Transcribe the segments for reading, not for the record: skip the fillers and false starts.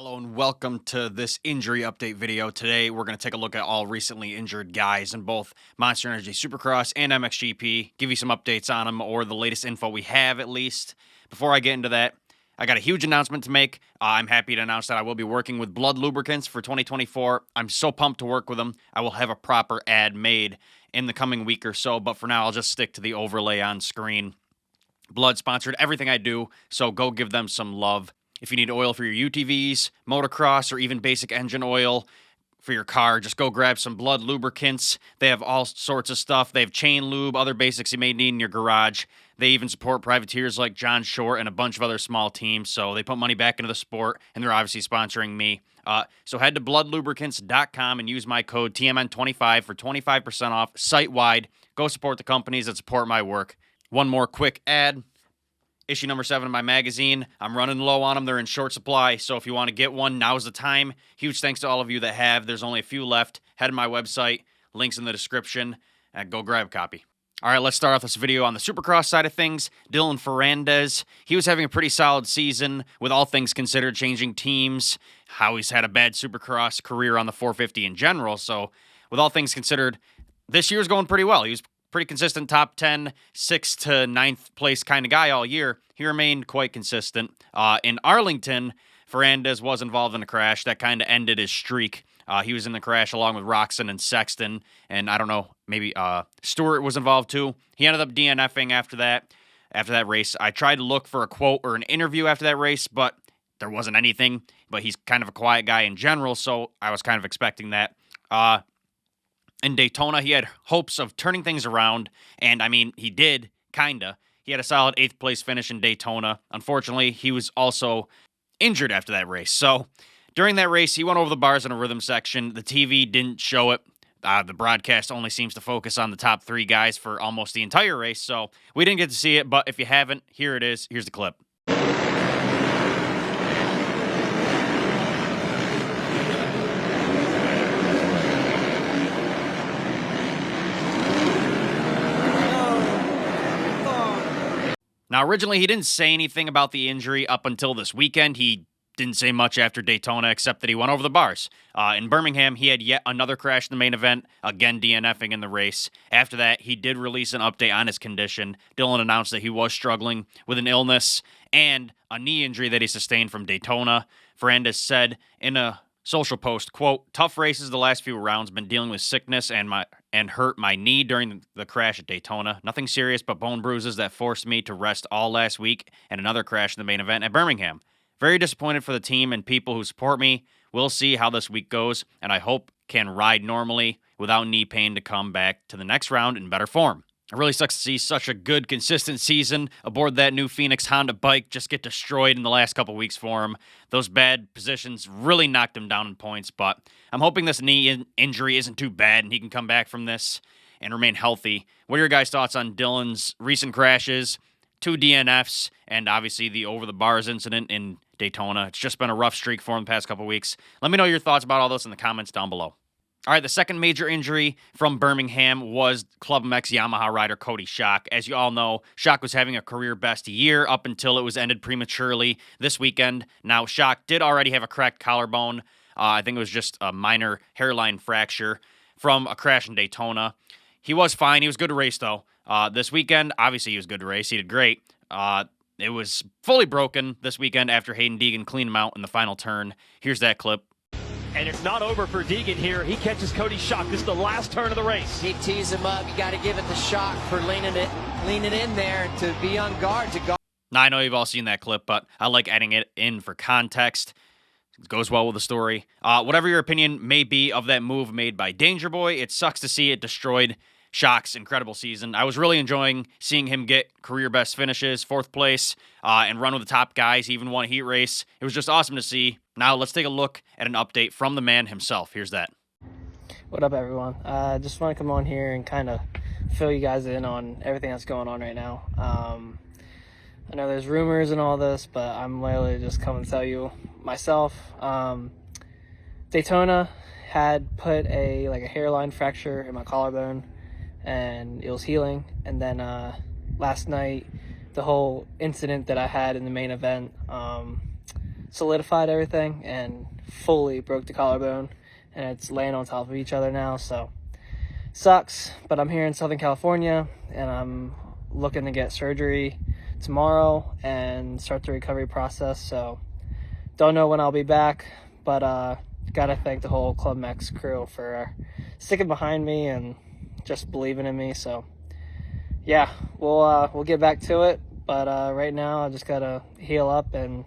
Hello and welcome to this injury update video. Today we're going to take a look at all recently injured guys in both Monster Energy Supercross and MXGP, give you some updates on them or the latest info we have at least. Before I get into that, I got a huge announcement to make. I'm happy to announce that I will be working with Blood Lubricants for 2024. I'm so pumped to work with them. I will have a proper ad made in the coming week or so, but for now I'll just stick to the overlay on screen. Blood sponsored everything I do, so go give them some love. If you need oil for your UTVs, motocross, or even basic engine oil for your car, just go grab some Blood lubricants. They have all sorts of stuff. They have chain lube, other basics you may need in your garage. They even support privateers like John Short and a bunch of other small teams, so they put money back into the sport, and they're obviously sponsoring me. So head to bloodlubricants.com and use my code TMN25 for 25% off site-wide. Go support the companies that support my work. One more quick ad. Issue number 7 of my magazine. I'm running low on them. They're in short supply, so if you want to get one, now's the time. Huge thanks to all of you that have. There's only a few left. Head to my website. Links in the description. And go grab a copy. All right, let's start off this video on the Supercross side of things. Dylan Ferrandis, he was having a pretty solid season with all things considered, changing teams, how he's had a bad Supercross career on the 450 in general. So with all things considered, this year's going pretty well. He was pretty consistent top 10, 6th to 9th place kind of guy all year. He remained quite consistent. In Arlington, Ferrandis was involved in a crash that kind of ended his streak. He was in the crash along with Roczen and Sexton, and I don't know, maybe Stewart was involved too. He ended up DNF'ing after that race. I tried to look for a quote or an interview after that race, but there wasn't anything. But he's kind of a quiet guy in general, so I was kind of expecting that. In Daytona, he had hopes of turning things around, and I mean, he did, kinda. He had a solid 8th place finish in Daytona. Unfortunately, he was also injured after that race. So, during that race, he went over the bars in a rhythm section. The TV didn't show it. The broadcast only seems to focus on the top 3 guys for almost the entire race, so we didn't get to see it, but if you haven't, here it is. Here's the clip. Now, originally, he didn't say anything about the injury up until this weekend. He didn't say much after Daytona, except that he went over the bars. In Birmingham, he had yet another crash in the main event, again DNF'ing in the race. After that, he did release an update on his condition. Dylan announced that he was struggling with an illness and a knee injury that he sustained from Daytona. Ferrandis said in a social post, quote, "Tough races the last few rounds, been dealing with sickness and hurt my knee during the crash at Daytona. Nothing serious, but bone bruises that forced me to rest all last week and another crash in the main event at Birmingham. Very disappointed for the team and people who support me. We'll see how this week goes, and I hope can ride normally without knee pain to come back to the next round in better form." It really sucks to see such a good, consistent season aboard that new Phoenix Honda bike just get destroyed in the last couple weeks for him. Those bad positions really knocked him down in points, but I'm hoping this knee injury isn't too bad and he can come back from this and remain healthy. What are your guys' thoughts on Dylan's recent crashes, 2 DNFs, and obviously the over-the-bars incident in Daytona? It's just been a rough streak for him the past couple weeks. Let me know your thoughts about all this in the comments down below. All right, the second major injury from Birmingham was CLubMX Yamaha rider Coty Schock. As you all know, Schock was having a career-best year up until it was ended prematurely this weekend. Now, Schock did already have a cracked collarbone. I think it was just a minor hairline fracture from a crash in Daytona. He was fine. He was good to race, though. This weekend, obviously, he was good to race. He did great. It was fully broken this weekend after Hayden Deegan cleaned him out in the final turn. Here's that clip. And it's not over for Deegan here. He catches Coty Schock. This is the last turn of the race. He tees him up. You got to give it to Schock for leaning in there to be on guard. Now, I know you've all seen that clip, but I like adding it in for context. It goes well with the story. Whatever your opinion may be of that move made by Danger Boy, it sucks to see it destroyed Schock's incredible season. I was really enjoying seeing him get career best finishes, 4th place, and run with the top guys. He even won a heat race. It was just awesome to see. Now let's take a look at an update from the man himself. Here's that. What up, everyone? Just want to come on here and kind of fill you guys in on everything that's going on right now. I know there's rumors and all this, but I'm literally just coming to tell you myself. Daytona had put a hairline fracture in my collarbone, and it was healing. And then last night, the whole incident that I had in the main event, solidified everything and fully broke the collarbone, and it's laying on top of each other now. So sucks, but I'm here in Southern California and I'm looking to get surgery tomorrow and start the recovery process. So don't know when I'll be back, but gotta thank the whole CLubMX crew for sticking behind me and just believing in me. So yeah, we'll get back to it, but right now I just gotta heal up and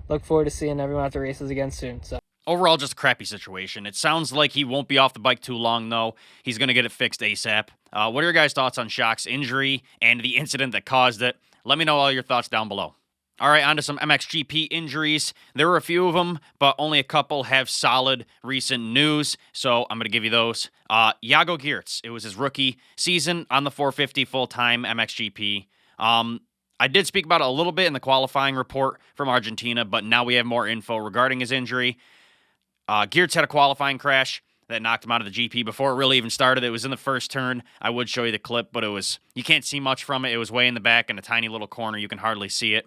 look forward to seeing everyone at the races again soon. So Overall, just a crappy situation. It sounds like he won't be off the bike too long, though. He's going to get it fixed ASAP. What are your guys' thoughts on Schock's injury and the incident that caused it? Let me know all your thoughts down below. All right, on to some MXGP injuries. There were a few of them, but only a couple have solid recent news, so I'm going to give you those. Yago Gears, it was his rookie season on the 450 full-time MXGP. I did speak about it a little bit in the qualifying report from Argentina, but now we have more info regarding his injury. Geertz had a qualifying crash that knocked him out of the GP before it really even started. It was in the first turn. I would show you the clip, but you can't see much from it. It was way in the back in a tiny little corner. You can hardly see it.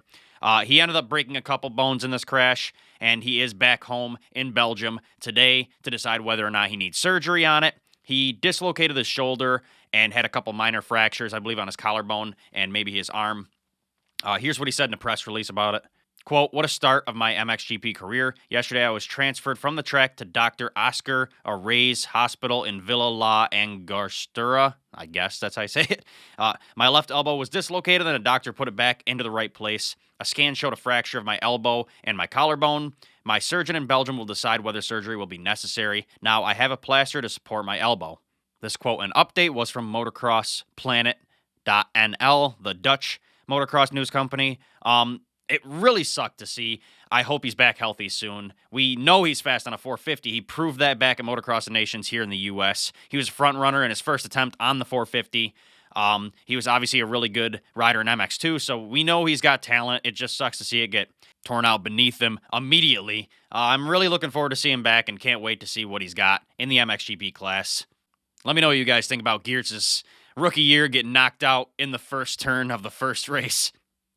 He ended up breaking a couple bones in this crash, and he is back home in Belgium today to decide whether or not he needs surgery on it. He dislocated his shoulder and had a couple minor fractures, I believe, on his collarbone and maybe his arm. Here's what he said in a press release about it. Quote, "What a start of my MXGP career. Yesterday I was transferred from the track to Dr. Oscar Array's hospital in Villa La Angostura. I guess that's how I say it. My left elbow was dislocated and a doctor put it back into the right place. A scan showed a fracture of my elbow and my collarbone. My surgeon in Belgium will decide whether surgery will be necessary. Now I have a plaster to support my elbow." This quote and update was from motorcrossplanet.nl, the Dutch motocross news company. It really sucked to see. I hope he's back healthy soon. We know he's fast on a 450. He proved that back at Motocross of Nations here in the U.S. He was a front runner in his first attempt on the 450. He was obviously a really good rider in MX2, so we know he's got talent. It just sucks to see it get torn out beneath him immediately. I'm really looking forward to seeing him back and can't wait to see what he's got in the MXGP class. Let me know what you guys think about Geertz's rookie year getting knocked out in the first turn of the first race.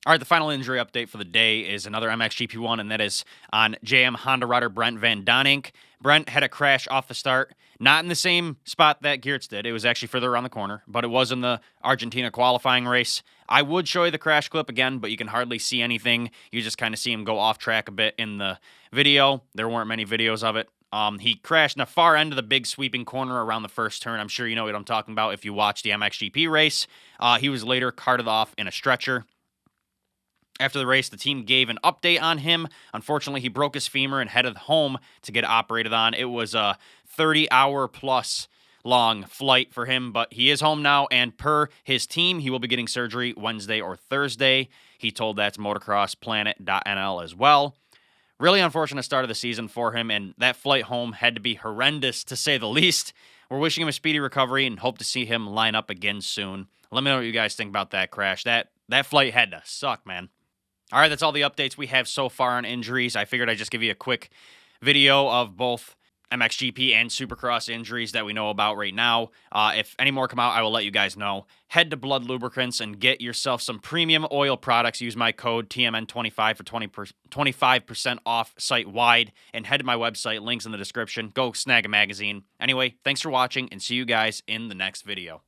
All right, the final injury update for the day is another MXGP one, and that is on JM Honda rider Brent Van Donink. Brent had a crash off the start, not in the same spot that Geertz did. It was actually further around the corner, but it was in the Argentina qualifying race. I would show you the crash clip again, but you can hardly see anything. You just kind of see him go off track a bit in the video. There weren't many videos of it. He crashed in the far end of the big sweeping corner around the first turn. I'm sure you know what I'm talking about if you watched the MXGP race. He was later carted off in a stretcher. After the race, the team gave an update on him. Unfortunately, he broke his femur and headed home to get operated on. It was a 30-hour-plus long flight for him, but he is home now, and per his team, he will be getting surgery Wednesday or Thursday. He told that to motorcrossplanet.nl as well. Really unfortunate start of the season for him, and that flight home had to be horrendous, to say the least. We're wishing him a speedy recovery and hope to see him line up again soon. Let me know what you guys think about that crash. That flight had to suck, man. All right, that's all the updates we have so far on injuries. I figured I'd just give you a quick video of both MXGP and Supercross injuries that we know about right now. If any more come out, I will let you guys know. Head to Blood Lubricants and get yourself some premium oil products. Use my code TMN25 for 25% off site-wide. And head to my website, links in the description. Go snag a magazine. Anyway, thanks for watching, and see you guys in the next video.